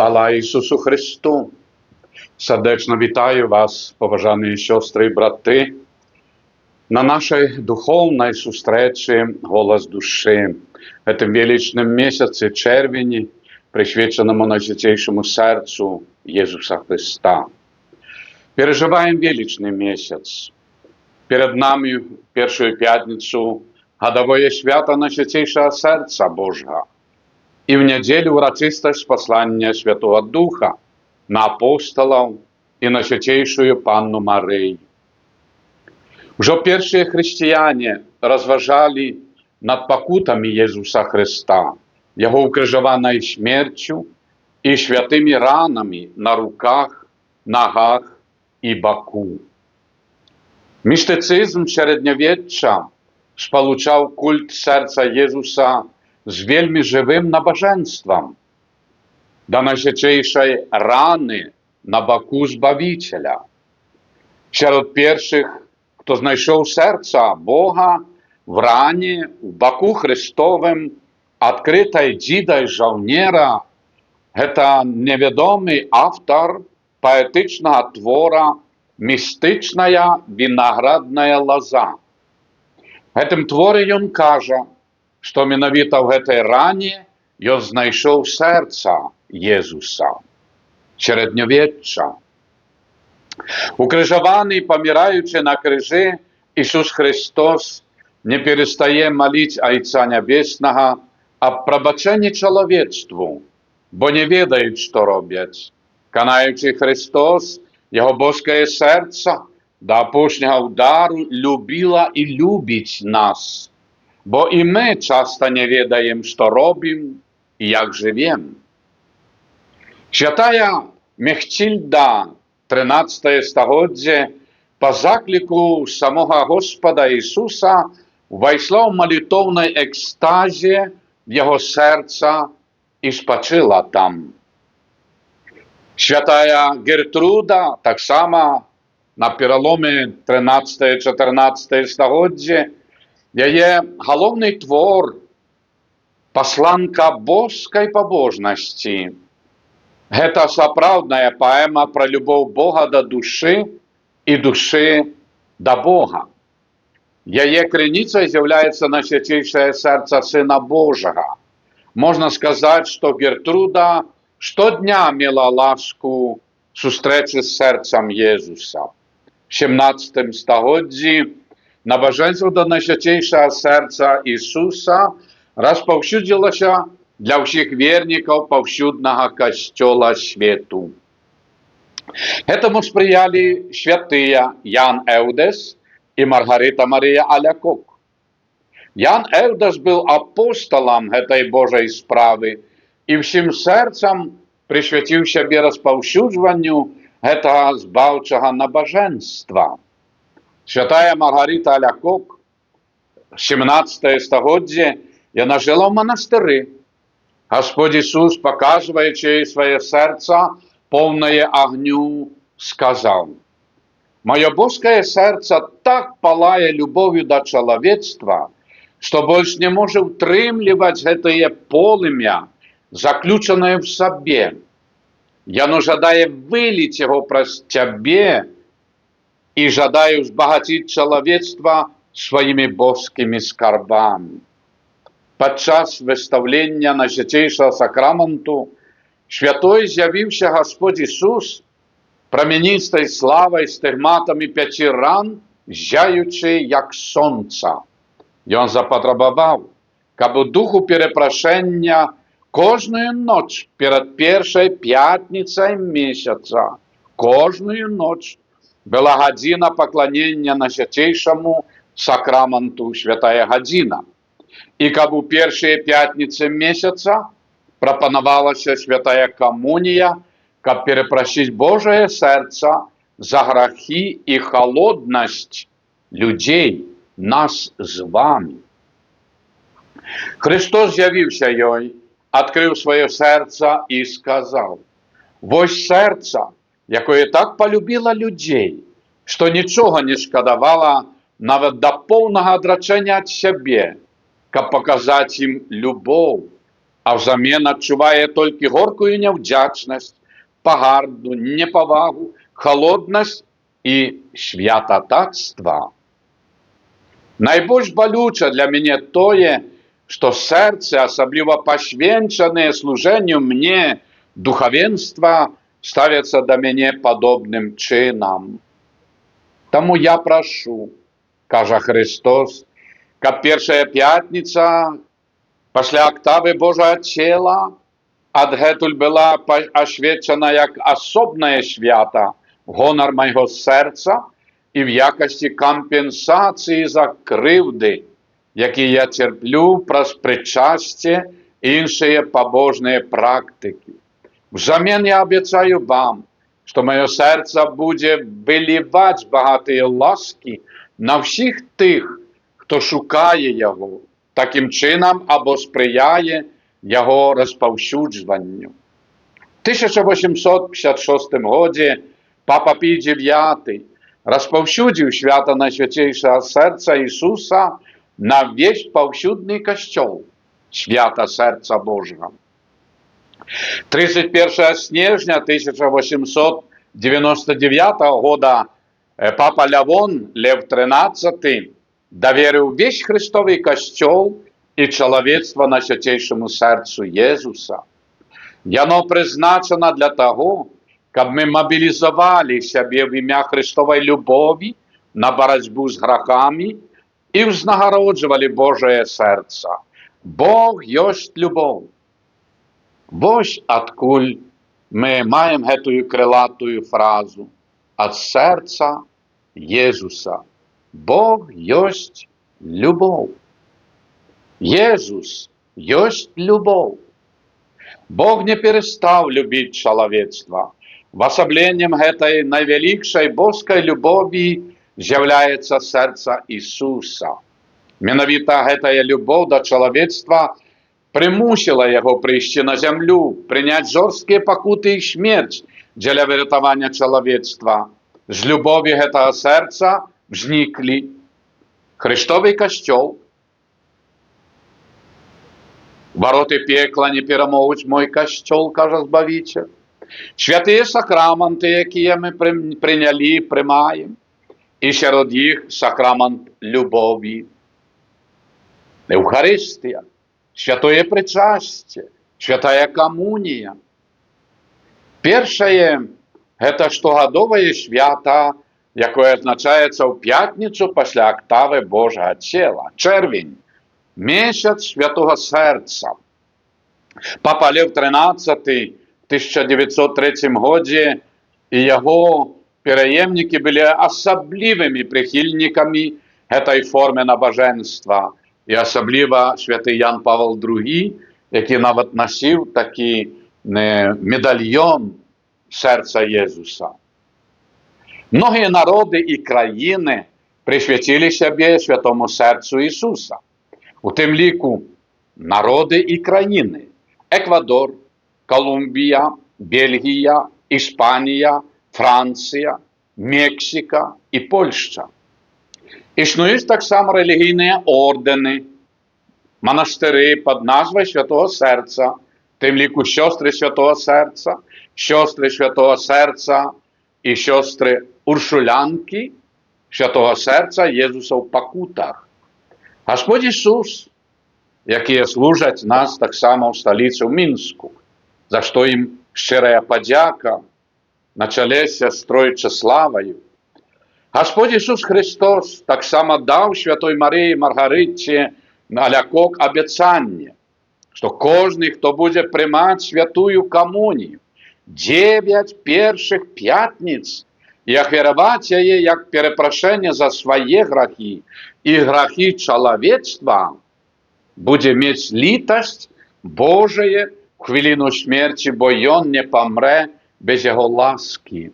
Хвала Ісусу Христу! Сердечно вітаю вас, поважані сестри і брати, на нашей духовной зустрічі «Голос души», этом величном месяце червені, присвяченному Найсвятейшему сердцу Иисуса Христа. Переживаем величный месяц. Перед нами в першую пятницу годовое свято Найсвятейшего сердца Божьего. И в неделю урочистость послания Святого Духа на апостолов и на Святейшую Панну Марию. Уже першие христиане разважали над покутами Иисуса Христа, Его укрижованной смертью и святыми ранами на руках, ногах и боку. Містицизм середньовіччя сполучав культ серця Єзуса з вельми живим набоженством, до найсвятейшей рани на боку Збавителя. Серед перших, хто знайшов серця Бога в рані, в боку Христовим, відкритой дідой жовнера, это невідомий автор поетичного твора «Містичная виноградная лоза». В этом творі він каже, що менавіта в этой рані ён знайшов серця Єзуса, середньовіччя. Укрижований, помираючи на крижі, Ісус Христос не перестає молить Отця Небесного об пробаченні чоловічству, бо не ведають, що роблять. Канаючий Христос, Його божське серце до опошнього удару любила і любить нас, бо і ми часто не ведаємо, що робимо і як живемо. Святая Мехтильда, 13 століття, по заклику самого Господа Ісуса войшла в молитовной екстазі в Його серце і спочила там. Святая Гертруда, так само на переломі 13-14 століття, її головний твор «Посланка божской побожности». Это сапраўдная поэма про любовь Бога до души и души до Бога. Яе крыніцай з'яўляецца Найсвятейшае сердце Сына Божьего. Можно сказать, что Гертруда штодня мела ласку сустрэчы з сердцем Езуса. В 17 стагоддзі набажэнства до Найсвятейшего сердца Ісуса распаўсюдзілася для ўсіх вернікаў паўсюднага касцёла свету. Этому спрыялі святыя Ян Эўдес и Маргарита Мария Алякок. Ян Эўдес был апостолом этой Божьей справы и всем сердцем присвятил себе распаўсюджванню этого збаўчага набажэнства. Святая Маргарита Алякок, 17 стагоддзе, яна жила в монастыры. Господь Иисус, показываючи ей свое сердце, полное огню, сказал: «Мое божское сердце так палае любовью до человечества, что больше не может утрымливать это полымя, заключенное в себе. Яно жадае вылить его праз тебе и жадаю збагатить человечество своими божскими скарбами». Падчас выставлення Найсвятейшого сакраменту святой з'явився Господь Ісус променистой славой стигматами 5 ран, зяючи як сонця. І він запотребував, каб у духу перепрошення кожную ніч перед першою п'ятницею місяця, кожную ніч була година поклонення Найсвятейшому сакраменту, святая година. И каб у першие пятницы месяца пропонувалася святая коммуния, каб перепросить Божие сердце за грехи и холодность людей, нас з вами. Христос з'явився їй, відкрив своє серце і сказав: «Вось серце, яке так полюбило людей, що нічого не шкодувало навіть до повного отречення від себе, каб показать им любовь а взамін адчувае толькі горкую няўдзячнасць, пагарду, непавагу, халоднасць і святататства. Найбольш балюча для мяне тое, што сэрцы, асабліва пашвенчаныя служэнню мне, духавенства, ставяцца да мяне падобным чынам. Таму я прашу, кажа Христос, каб першая пятніца пасля актавы Божага цела адгэтуль была асвечана як асобнае свята, гонар майго сэрца і в якасці кампенсацыі за крыўды, якія я церплю праз прычасце і іншыя пабожныя практыкі. Взамен я абяцаю вам, што маё сэрца будзе выліваць багатыя ласкі на ўсіх тых, хто шукае яго, такім чынам або спрыяе яго распаўсюджванню. 1856 годзе папа Пій IX распаўсюдзіў свята Найсвяцейшага сэрца Ісуса на весь паўсюдны касцёл, свята сэрца Божага. 31 снежня 1899 года папа Лявон, Лев XIII, даверыў весь Христовы касцёл і чалавецтва Найсвяцейшаму сэрцу Езуса. Яно прызначана для таго, каб мы мабілізавалі сябе в імя Христовай любові на барацьбу з грахамі і ўзнагароджвалі Божае сэрца. Бог ёсць любоў. Вось адкуль мы маем гэтую крылатую фразу ад сэрца Езуса. Бог ёсць любоў. Езус ёсць любоў. Бог не перестаў любіць чалавецтва. Васабленнем гэтай найвялікшай боскай любові з'яўляецца сэрца Ісуса. Менавіта гэтая любоў да чалавецтва прымусіла яго прыйсці на зямлю, прыняць жорсткія пакуты і смерць дзеля выратавання чалавецтва. З любові гэтага сэрца взніклі Христовы касцёл. Вароты пекла не перамогуць мой касцёл, кажа Збавіцель. Святыя сакраманты, якія мы прынялі, прымаем, і сярод іх сакрамант любові. Эўхарыстыя, святое прычасце, святая камунія. Першае – гэта штогадовае свята, якое адзначаецца ў пятніцу пасля актавы Божага цела. Чэрвень, месяц святога сэрца. Папа Лев XIII в 1903 годзе і яго пераемнікі былі асаблівымі прыхільнікамі гэтай формы набажэнства. І асабліва святы Ян Павел II, які нават насіў такі медальён сэрца Езуса. Многія народы і краіны прысвяцілі сябе святому сэрцу Ісуса. У тым ліку народы і краіны: Эквадор, Колумбія, Бельгія, Іспанія, Францыя, Мексіка і Польшча. Існуюць таксама рэлігійныя ордэны, манастыры пад назвай святого сэрца, тым ліку сёстры святого сэрца, сёстры святого сэрца і сёстры уршулянкі святого сэрца Езуса ў пакутах. Господь Ісус, якія служаць нас таксама ў сталіцы ў Мінску, за што ім шчырая падзяка на чале з сястрой Чеславаю. Господь Ісус Христос таксама даў святой Марыі Маргарыце налякок абяцанне, што кожны, хто будзе прымаць святую камунію 9 першых пятніц і ахвяраваць яе як перапрашэнне за свае грахі і грахі чалавецтва, будзе мець літасць Божае ў хвіліну смерці, бо ён не памрэ без яго ласкі.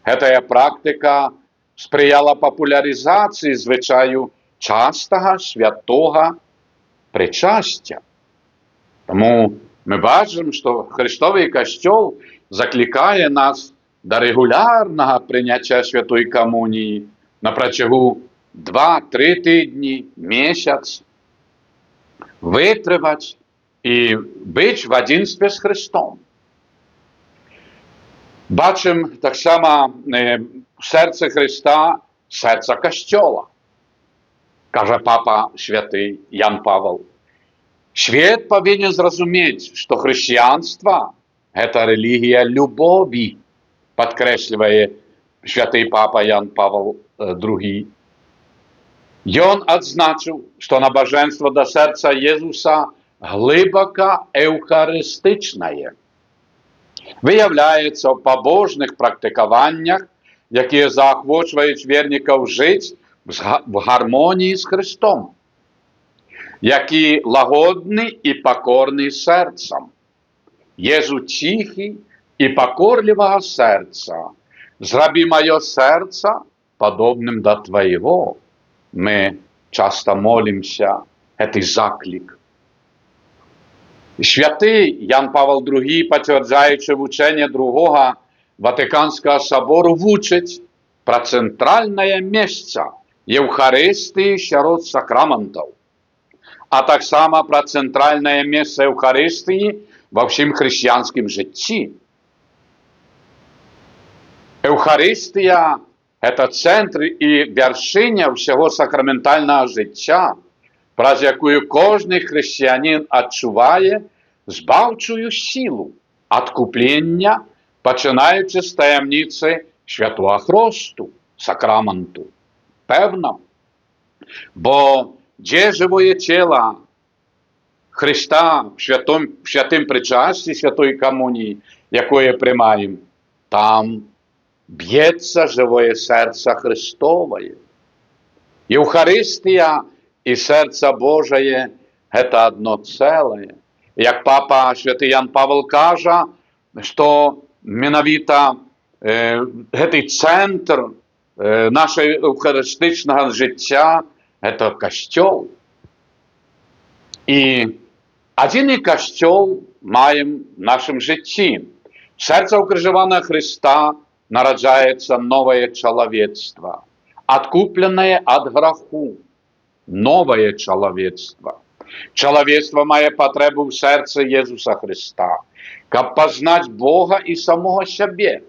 Гэтая практыка спрыяла папулярызацыі звычаю частага святога прычасця. Таму мы бачым, што Христовы касцёл заклікае нас да рэгулярнага прыняцця святой камуніі на працягу 2-3 тыдні, месяц, вытрываць і быць в адзінстве з Христом. Бачым таксама сэрцы Христа, сэрца Касцёла. Кажа папа святы Ян Павел. Свет павінен зразумець, што хрысціянства – гэта рэлігія любові, падкрэслівае святы папа Ян Павел II. Ён адзначыў, што набажэнства да сэрца Езуса глыбока эўхарыстычнае. Выяўляецца ў пабожных практыкаваннях, якія заахвочваюць вернікаў жыць в гармоніі з Христом, які лагодны і пакорны сэрцам. Езу ціхі і пакорлівага сэрца, зрабі маё сэрца падобным да твайго. Мы часто молимся, гэты заклік. Святы Ян Павел II, пацвярджаючы вучэнне другога Ватыканскага сабору, вучыць пра цэнтральнае месца Еўхарыстыі сярод сакраментаў, а таксама пра цэнтральнае месца Еўхарыстыі ва ўсім хрысціянскім жыцці. Еўхарыстыя – гэта цэнтр і вяршыня ўсяго сакраментальнага жыцця, праз якую кожны хрысціянін адчувае збаўчую сілу адкуплення, пачынаючы з таямніцы святого хросту, сакраменту. Пэвна, бо дзе жывое цела Христа в святым причасті, святой камуніі, якое приймаємо, там б'ється живое серце Христове. Євхаристія і серце Божие – це одно ціле. Як папа святий Ян Павел каже, що менавіта цей центр нашого евхаристичного життя – це Костьол. І один Костьол маємо в нашому житті. В серце укрижованого Христа народжается новое человечество, откупленное от греху, новое человечество. Человечество має потребу в серці Єсуса Христа, каб познать Бога і самого себе.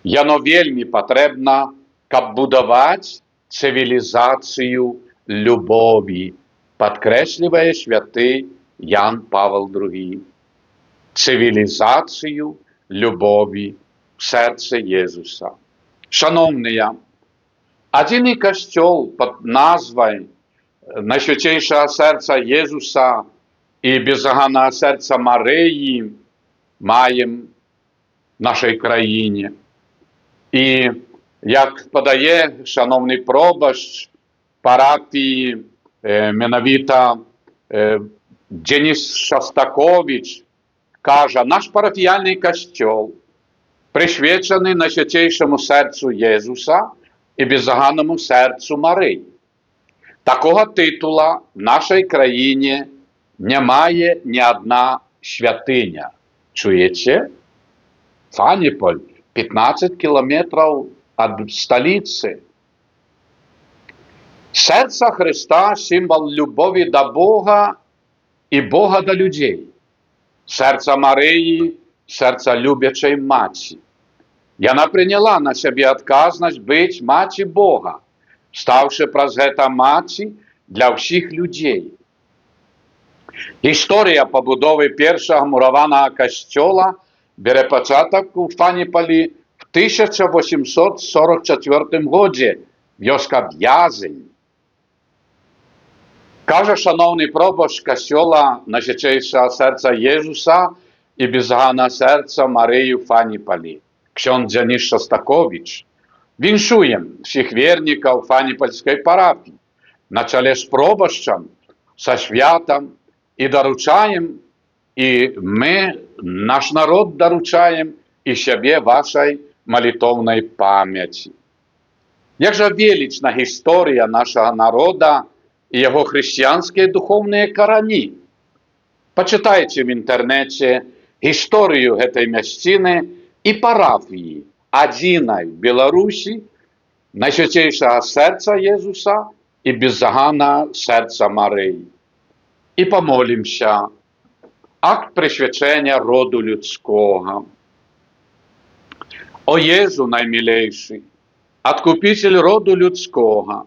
Яно вельми потребно, каб будовать цивилизацию любові, подкреслює святий Ян Павел II. Цивилизацию любові в серце Єсуса. Шановні, один костьол під назвою Найсвятейшего серця Єсуса і бездоганного серця Марії маємо в нашій країні. І, як подає шановний пробощ парафії менавіта Денис Шостакович, каже, наш парафіяльний костьол присвячений Найсвятейшому серцю Єсуса і бездоганному серцю Марії. Такого титула в нашій країні немає ні одна святиня. Чуєте? Фаніполь, 15 кілометрів від столиці. Серце Христа – символ любові до Бога і Бога до людей. Серце Марії – серце люблячої матері. Вона прийняла на себе відказність бути матір'ю Бога, ставши праз гэта маці для ўсіх людзей. Гісторыя пабудовы першага мураванага касцёла бярэ пачатак у Фаніполі в 1844 годзе, вёска В'язень. Кажа шановний пробощ касцёла Найсвятейшого серця Єсуса і бездоганного серця Марії в Фаніполі, ksiądz Денис Шостакович. Віншуем всіх вернікаў Фаніпольскай парафіі на чале з пробашчам, са святам і даручаем, і мы, наш народ, даручаем і сябе вашай малітоўнай памяці. Як жа велічна гісторыя нашага народа і яго хрысціянскія духоўныя карані. Пачытайце в інтэрнэце гісторыю гэтай мясціны і парафіі, адзінай Беларусі, Найсвятейшага серця Єсуса і бездоганного серця Марії. І помолимся акт присвячення роду людського. О Єзу наймилейший, Откупитель роду людського,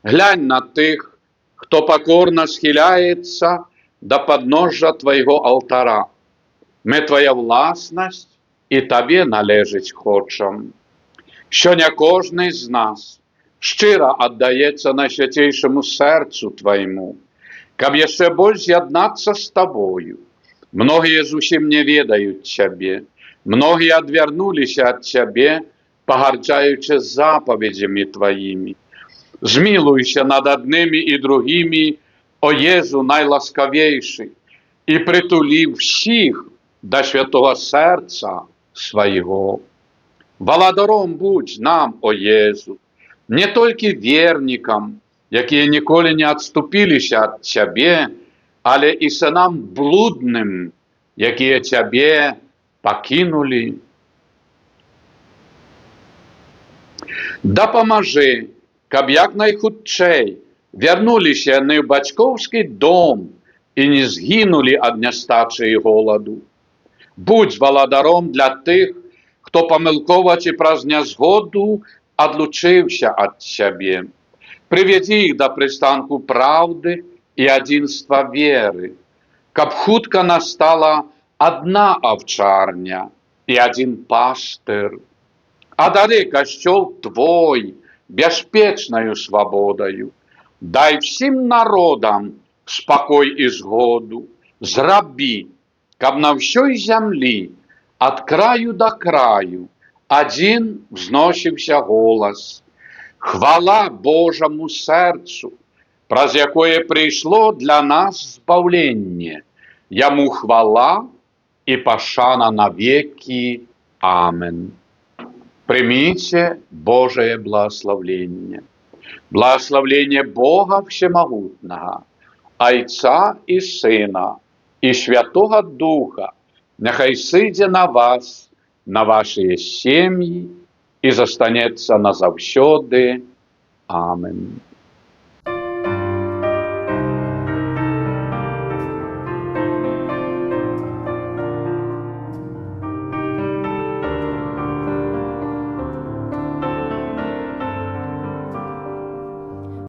глянь на тих, хто покорно схиляється до подножжя Твоєго алтара. Ми Твоя власність і Тобі належить хочем. Що не кожний з нас щиро віддається найсвятейшому серцю Твоєму, каб ще більш з'єднатися з Тобою. Многие зусім не ведають Тебе, многие отвернулись от Тебе, погарджаючи заповедями Твоїми. Змилуйся над одними і другими, о Єзу найласкавейший, і притули всіх до святого серця Своєго. Владаром будь нам, о Єзу, не тільки вірникам, які ніколи не відступилися від Тебе, але і синам блудним, які Тебе покинули. Допоможи, каб якнайхутчей вернулися не в батьковський дом і не згинули від нестачі і голоду. Будь владаром для тих, хто помилково чи праз незгоду одлучився від Тебе. Приведи їх до пристанку правди і единства віри, каб хутко настала одна овчарня і один пастир. Одари костел Твой безпечною свободою, дай всім народам спокой і згоду, зроби, каб на всій землі, від краю до краю, один взносився голос. Хвала Божому серцу, праз якое прийшло для нас збавлення. Йому хвала і пошана навеки. Амен. Примите Божие благословление. Благословление Бога Всемогутного, Отца и Сына, и Святого Духа, нехай сидя на вас, на ваші сім'ї, і застанеться назавсьоди. Амен.